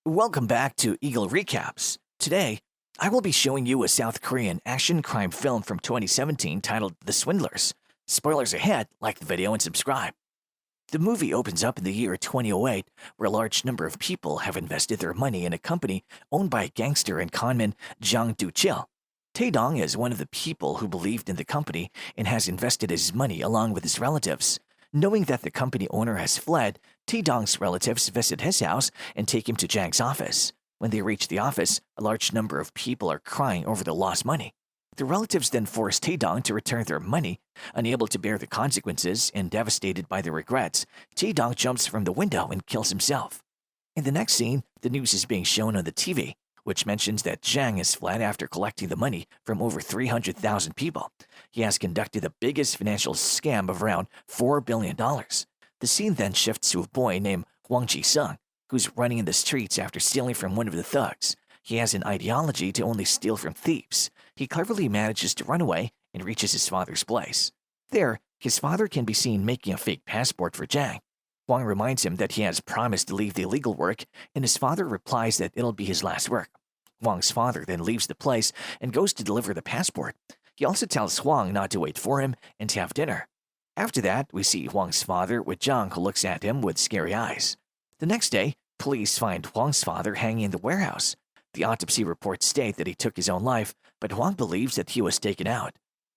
Welcome back to Eagle Recaps. Today, I will be showing you a South Korean action crime film from 2017 titled The Swindlers. Spoilers ahead, like the video and subscribe. The movie opens up in the year 2008, where a large number of people have invested their money in a company owned by gangster and conman Jang Do-chil. Tae-dong is one of the people who believed in the company and has invested his money along with his relatives. Knowing that the company owner has fled, Tae-dong's relatives visit his house and take him to Jang's office. When they reach the office, a large number of people are crying over the lost money. The relatives then force Tae-dong to return their money. Unable to bear the consequences and devastated by the regrets, Tae-dong jumps from the window and kills himself. In the next scene, the news is being shown on the TV, which mentions that Jang has fled after collecting the money from over 300,000 people. He has conducted the biggest financial scam of around $4 billion. The scene then shifts to a boy named Hwang Ji-sung, who's running in the streets after stealing from one of the thugs. He has an ideology to only steal from thieves. He cleverly manages to run away and reaches his father's place. There, his father can be seen making a fake passport for Jang. Hwang reminds him that he has promised to leave the illegal work, and his father replies that it'll be his last work. Hwang's father then leaves the place and goes to deliver the passport. He also tells Hwang not to wait for him and to have dinner. After that, we see Hwang's father with Jang, who looks at him with scary eyes. The next day, police find Hwang's father hanging in the warehouse. The autopsy reports state that he took his own life, but Hwang believes that he was taken out.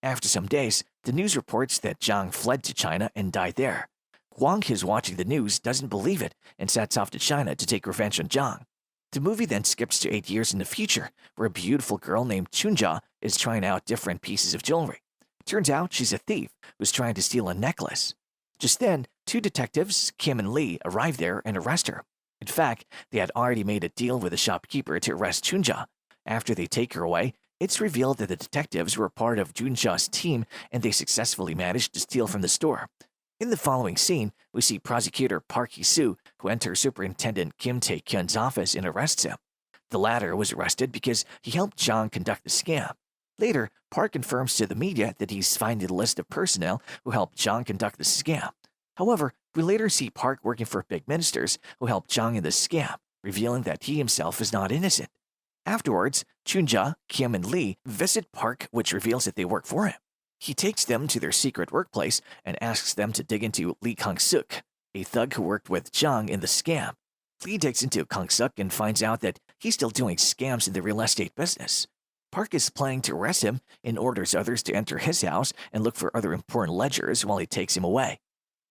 After some days, the news reports that Jang fled to China and died there. Hwang, who's watching the news, doesn't believe it and sets off to China to take revenge on Jang. The movie then skips to 8 years in the future, where a beautiful girl named Chunja is trying out different pieces of jewelry. Turns out she's a thief who's trying to steal a necklace. Just then, two detectives, Kim and Lee, arrive there and arrest her. In fact, they had already made a deal with the shopkeeper to arrest Chunja. After they take her away, it's revealed that the detectives were part of Chunja's team and they successfully managed to steal from the store. In the following scene, we see prosecutor Park Hee-soo, who enters Superintendent Kim Tae-kyun's office and arrests him. The latter was arrested because he helped Jang conduct the scam. Later, Park confirms to the media that he's finding the list of personnel who helped Jang conduct the scam. However, we later see Park working for big ministers who helped Jang in the scam, revealing that he himself is not innocent. Afterwards, Chunja, Kim, and Lee visit Park, which reveals that they work for him. He takes them to their secret workplace and asks them to dig into Lee Kang-suk, a thug who worked with Jang in the scam. Lee digs into Kang-suk and finds out that he's still doing scams in the real estate business. Park is planning to arrest him and orders others to enter his house and look for other important ledgers while he takes him away.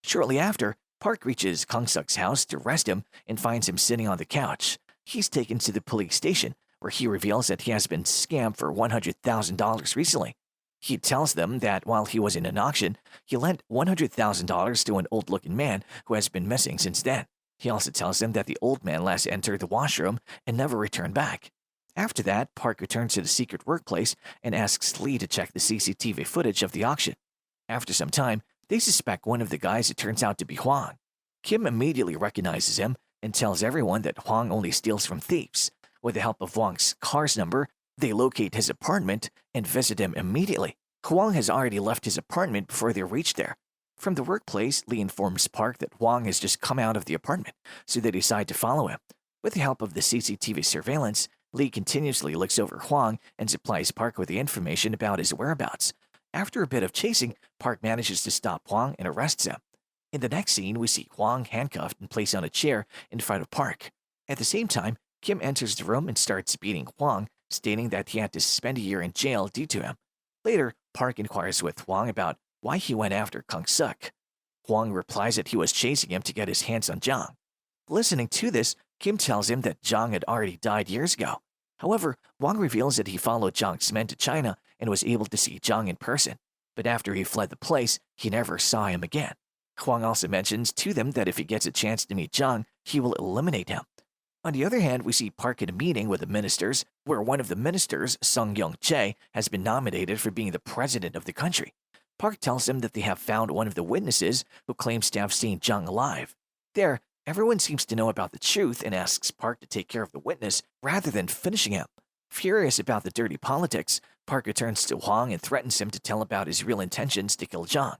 Shortly after, Park reaches Kang-suk's house to arrest him and finds him sitting on the couch. He's taken to the police station, where he reveals that he has been scammed for $100,000 recently. He tells them that while he was in an auction, he lent $100,000 to an old-looking man who has been missing since then. He also tells them that the old man last entered the washroom and never returned back. After that, Park returns to the secret workplace and asks Lee to check the CCTV footage of the auction. After some time, they suspect one of the guys. It turns out to be Hwang. Kim immediately recognizes him and tells everyone that Hwang only steals from thieves. With the help of Hwang's car's number, they locate his apartment and visit him immediately. Hwang has already left his apartment before they reach there. From the workplace, Lee informs Park that Hwang has just come out of the apartment, so they decide to follow him. With the help of the CCTV surveillance, Lee continuously looks over Hwang and supplies Park with the information about his whereabouts. After a bit of chasing, Park manages to stop Hwang and arrests him. In the next scene, we see Hwang handcuffed and placed on a chair in front of Park. At the same time, Kim enters the room and starts beating Hwang, stating that he had to spend a year in jail due to him. Later, Park inquires with Hwang about why he went after Kang-suk. Hwang replies that he was chasing him to get his hands on Jang. Listening to this, Kim tells him that Jang had already died years ago. However, Hwang reveals that he followed Jang's men to China and was able to see Jang in person. But after he fled the place, he never saw him again. Hwang also mentions to them that if he gets a chance to meet Jang, he will eliminate him. On the other hand, we see Park in a meeting with the ministers, where one of the ministers, Sung Yong-chae, has been nominated for being the president of the country. Park tells them that they have found one of the witnesses who claims to have seen Jang alive. There, everyone seems to know about the truth and asks Park to take care of the witness rather than finishing him. Furious about the dirty politics, Park returns to Hwang and threatens him to tell about his real intentions to kill Jang.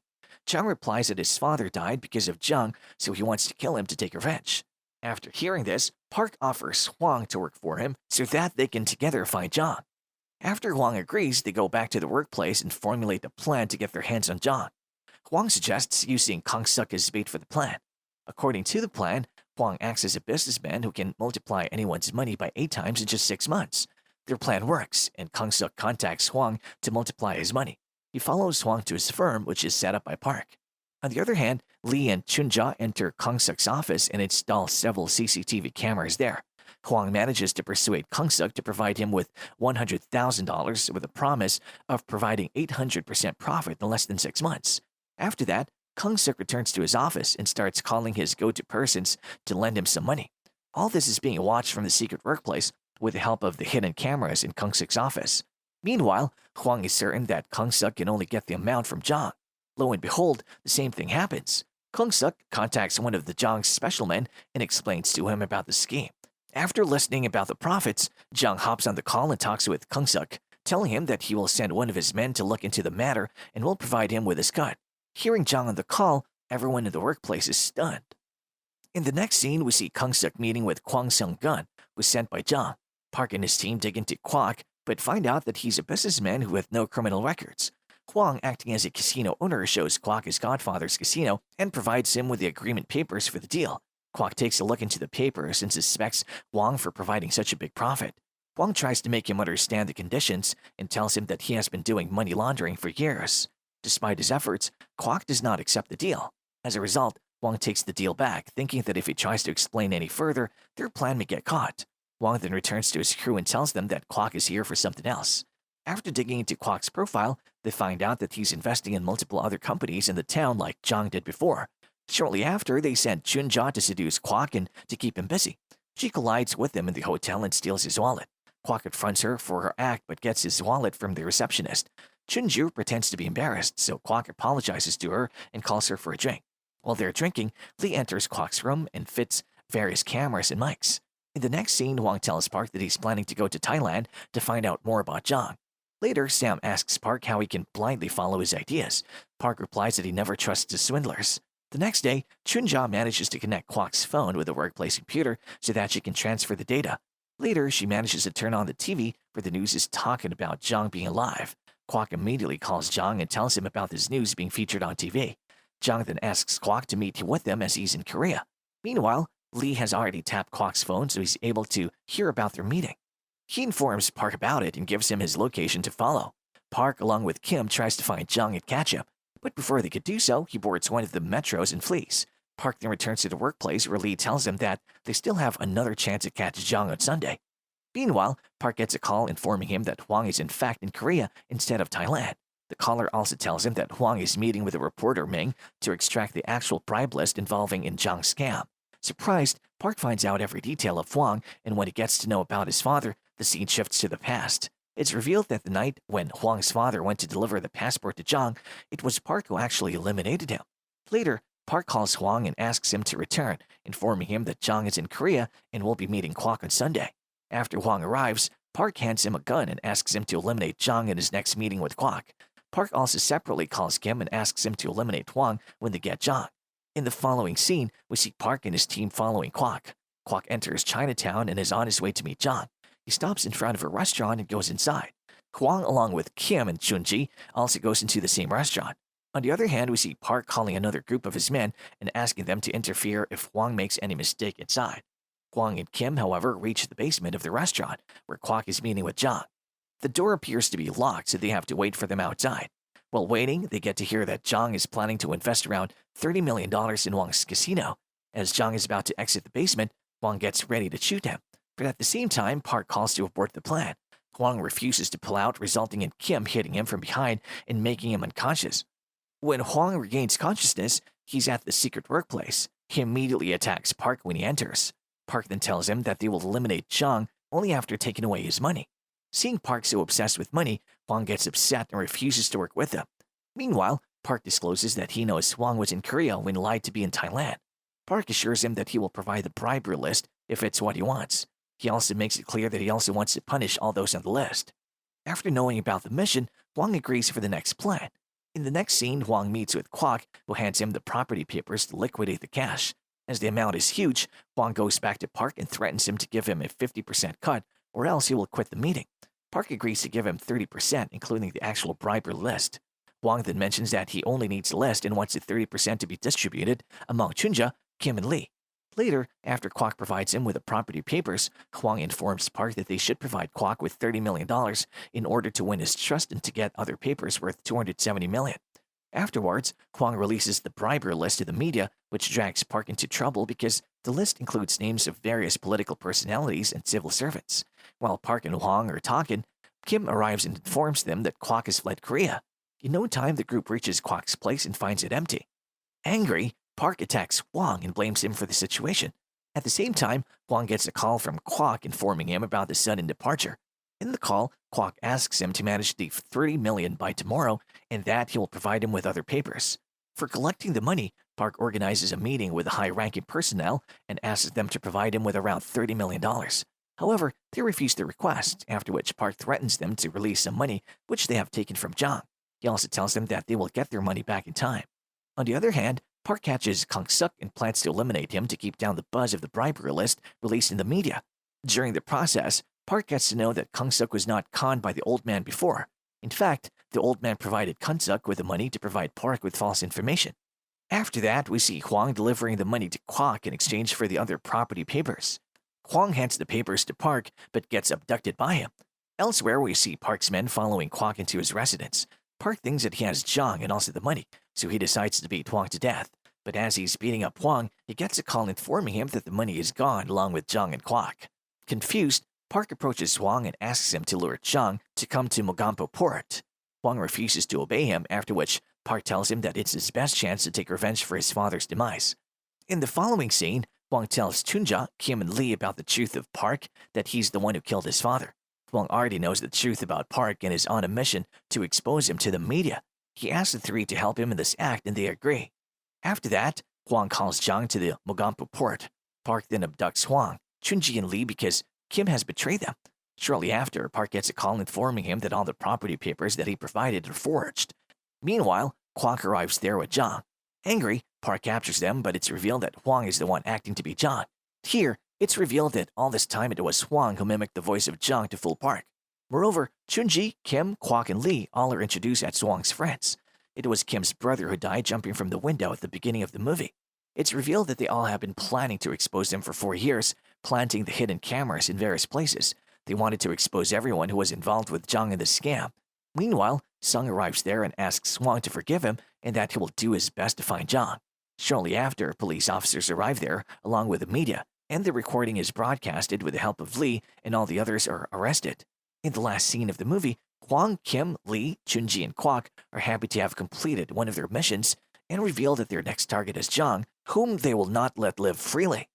Jang replies that his father died because of Jang, so he wants to kill him to take revenge. After hearing this, Park offers Huang to work for him so that they can together find Zhang. After Huang agrees, they go back to the workplace and formulate a plan to get their hands on Zhang. Huang suggests using Kong Suk as bait for the plan. According to the plan, Huang acts as a businessman who can multiply anyone's money by 8 times in just 6 months. Their plan works, and Kong Suk contacts Huang to multiply his money. He follows Huang to his firm, which is set up by Park. On the other hand, Lee and Chunja enter Kong Suk's office and install several CCTV cameras there. Huang manages to persuade Kong Suk to provide him with $100,000 with a promise of providing 800% profit in less than 6 months. After that, Kong Suk returns to his office and starts calling his go-to persons to lend him some money. All this is being watched from the secret workplace with the help of the hidden cameras in Kong Suk's office. Meanwhile, Huang is certain that Kong Suk can only get the amount from Zhang. Lo and behold, the same thing happens. Kong Suk contacts one of the Zhang's special men and explains to him about the scheme. After listening about the profits, Zhang hops on the call and talks with Kong Suk, telling him that he will send one of his men to look into the matter and will provide him with his cut. Hearing Zhang on the call, everyone in the workplace is stunned. In the next scene, we see Kong Suk meeting with Kwang Seung-gun, who was sent by Zhang. Park and his team dig into Kwok, but find out that he's a businessman who with no criminal records. Kwang, acting as a casino owner, shows Kwok his godfather's casino and provides him with the agreement papers for the deal. Kwok takes a look into the papers and suspects Wang for providing such a big profit. Wang tries to make him understand the conditions and tells him that he has been doing money laundering for years. Despite his efforts, Kwok does not accept the deal. As a result, Wang takes the deal back, thinking that if he tries to explain any further, their plan may get caught. Wang then returns to his crew and tells them that Kwok is here for something else. After digging into Kwok's profile, they find out that he's investing in multiple other companies in the town like Zhang did before. Shortly after, they send Chunja to seduce Kwok and to keep him busy. She collides with him in the hotel and steals his wallet. Kwok confronts her for her act but gets his wallet from the receptionist. Chunju pretends to be embarrassed, so Kwok apologizes to her and calls her for a drink. While they're drinking, Lee enters Kwok's room and fits various cameras and mics. In the next scene, Wang tells Park that he's planning to go to Thailand to find out more about Zhang. Later, Sam asks Park how he can blindly follow his ideas. Park replies that he never trusts the swindlers. The next day, Chunja manages to connect Kwok's phone with a workplace computer so that she can transfer the data. Later, she manages to turn on the TV where the news is talking about Zhang being alive. Kwok immediately calls Zhang and tells him about this news being featured on TV. Zhang then asks Kwok to meet with them as he's in Korea. Meanwhile, Lee has already tapped Kwok's phone so he's able to hear about their meeting. He informs Park about it and gives him his location to follow. Park, along with Kim, tries to find Zhang and catch him, but before they could do so, he boards one of the metros and flees. Park then returns to the workplace where Lee tells him that they still have another chance to catch Zhang on Sunday. Meanwhile, Park gets a call informing him that Huang is in fact in Korea instead of Thailand. The caller also tells him that Huang is meeting with a reporter Ming to extract the actual bribe list involving in Zhang's scam. Surprised, Park finds out every detail of Huang, and when he gets to know about his father, the scene shifts to the past. It's revealed that the night when Huang's father went to deliver the passport to Zhang, it was Park who actually eliminated him. Later, Park calls Huang and asks him to return, informing him that Zhang is in Korea and will be meeting Kwok on Sunday. After Huang arrives, Park hands him a gun and asks him to eliminate Zhang in his next meeting with Kwok. Park also separately calls Kim and asks him to eliminate Huang when they get Zhang. In the following scene, we see Park and his team following Kwok. Kwok enters Chinatown and is on his way to meet Zhang. He stops in front of a restaurant and goes inside. Huang, along with Kim and Chunji, also goes into the same restaurant. On the other hand, we see Park calling another group of his men and asking them to interfere if Huang makes any mistake inside. Huang and Kim, however, reach the basement of the restaurant, where Kwok is meeting with Zhang. The door appears to be locked, so they have to wait for them outside. While waiting, they get to hear that Zhang is planning to invest around $30 million in Huang's casino. As Zhang is about to exit the basement, Huang gets ready to shoot him. But at the same time, Park calls to abort the plan. Huang refuses to pull out, resulting in Kim hitting him from behind and making him unconscious. When Huang regains consciousness, he's at the secret workplace. He immediately attacks Park when he enters. Park then tells him that they will eliminate Zhang only after taking away his money. Seeing Park so obsessed with money, Huang gets upset and refuses to work with him. Meanwhile, Park discloses that he knows Huang was in Korea when he lied to be in Thailand. Park assures him that he will provide the bribery list if it's what he wants. He also makes it clear that he also wants to punish all those on the list. After knowing about the mission, Huang agrees for the next plan. In the next scene, Huang meets with Kwok, who hands him the property papers to liquidate the cash. As the amount is huge, Huang goes back to Park and threatens him to give him a 50% cut or else he will quit the meeting. Park agrees to give him 30%, including the actual bribery list. Huang then mentions that he only needs the list and wants the 30% to be distributed among Chunja, Kim, and Lee. Later, after Kwok provides him with the property papers, Huang informs Park that they should provide Kwok with $30 million in order to win his trust and to get other papers worth $270 million. Afterwards, Huang releases the bribery list to the media, which drags Park into trouble because the list includes names of various political personalities and civil servants. While Park and Huang are talking, Kim arrives and informs them that Kwok has fled Korea. In no time, the group reaches Kwok's place and finds it empty. Angry, Park attacks Huang and blames him for the situation. At the same time, Huang gets a call from Kwok informing him about the sudden departure. In the call, Kwok asks him to manage the $30 million by tomorrow and that he will provide him with other papers. For collecting the money, Park organizes a meeting with the high-ranking personnel and asks them to provide him with around $30 million. However, they refuse the request, after which Park threatens them to release some money which they have taken from Jang. He also tells them that they will get their money back in time. On the other hand, Park catches Kang Suk and plans to eliminate him to keep down the buzz of the bribery list released in the media. During the process, Park gets to know that Kang Suk was not conned by the old man before. In fact, the old man provided Kang Suk with the money to provide Park with false information. After that, we see Huang delivering the money to Kwok in exchange for the other property papers. Huang hands the papers to Park but gets abducted by him. Elsewhere, we see Park's men following Kwok into his residence. Park thinks that he has Jang and also the money, so he decides to beat Huang to death. But as he's beating up Huang, he gets a call informing him that the money is gone along with Jang and Kwok. Confused, Park approaches Huang and asks him to lure Jang to come to Mogampo Port. Huang refuses to obey him, after which Park tells him that it's his best chance to take revenge for his father's demise. In the following scene, Huang tells Chunja, Kim, and Lee about the truth of Park, that he's the one who killed his father. Huang already knows the truth about Park and is on a mission to expose him to the media. He asks the three to help him in this act and they agree. After that, Huang calls Jang to the Mogampo Port. Park then abducts Huang, Chunji, and Lee because Kim has betrayed them. Shortly after, Park gets a call informing him that all the property papers that he provided are forged. Meanwhile, Kwok arrives there with Jang. Angry, Park captures them, but it's revealed that Huang is the one acting to be Jang. Here, it's revealed that all this time it was Huang who mimicked the voice of Jang to fool Park. Moreover, Chunji, Kim, Kwok, and Lee all are introduced as Huang's friends. It was Kim's brother who died jumping from the window at the beginning of the movie. It's revealed that they all have been planning to expose him for 4 years, planting the hidden cameras in various places. They wanted to expose everyone who was involved with Jang in the scam. Meanwhile, Sung arrives there and asks Huang to forgive him and that he will do his best to find Jang. Shortly after, police officers arrive there, along with the media, and the recording is broadcasted with the help of Lee, and all the others are arrested. In the last scene of the movie, Huang, Kim, Lee, Chunji, and Kwok are happy to have completed one of their missions and reveal that their next target is Jang, whom they will not let live freely.